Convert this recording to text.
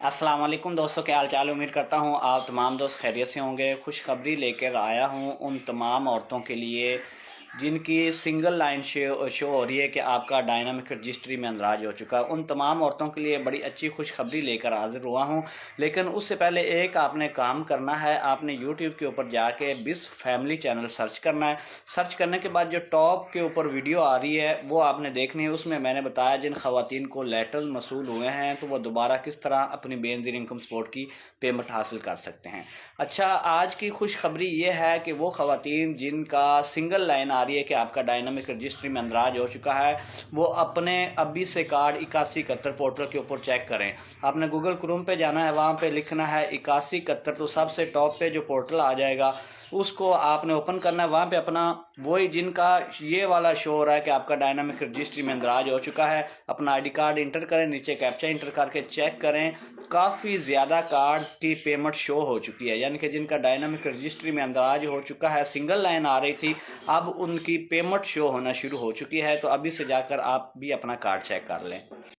अस्सलाम वालेकुम दोस्तों, क्या हाल चाल। उम्मीद करता हूँ आप तमाम दोस्त खैरियत से होंगे। खुशखबरी लेकर आया हूँ उन तमाम औरतों के लिए जिनकी सिंगल लाइन शो हो रही है कि आपका डायनामिक रजिस्ट्री में अंदराज हो चुका है। उन तमाम औरतों के लिए बड़ी अच्छी खुशखबरी लेकर हाजिर हुआ हूँ। लेकिन उससे पहले एक आपने काम करना है, आपने यूट्यूब के ऊपर जाके बिस फैमिली चैनल सर्च करना है। सर्च करने के बाद जो टॉप के ऊपर वीडियो आ रही है वो आपने देखनी है। उसमें मैंने बताया जिन खवातीन को लेटर्स मसूल हुए हैं तो वो दोबारा किस तरह अपनी बेनज़ीर इनकम सपोर्ट की पेमेंट हासिल कर सकते हैं। अच्छा, आज की खुशखबरी ये है कि वो खवातीन जिनका सिंगल लाइन आ रही है कि आपका डायनामिक रजिस्ट्री में अंदराज हो चुका है, वो अपने अभी से कार्ड 8171 पोर्टल के ऊपर चेक करें। आपने गूगल क्रोम पे जाना है, वहाँ पे लिखना है 8171, तो सबसे टॉप पे जो पोर्टल आ जाएगा उसको आपने ओपन करना है। वहाँ पे अपना वही जिनका ये वाला शो हो रहा है कि आपका डायनामिक रजिस्ट्री में अंदराज हो चुका है, अपना आईडी कार्ड इंटर करें, नीचे कैप्चा इंटर करके चेक करें। काफ़ी ज़्यादा कार्ड्स की पेमेंट शो हो चुकी है, यानी कि जिनका डायनामिक रजिस्ट्री में अंदराज हो चुका है, सिंगल लाइन आ रही थी, अब उनकी पेमेंट शो होना शुरू हो चुकी है। तो अभी से जाकर आप भी अपना कार्ड चेक कर लें।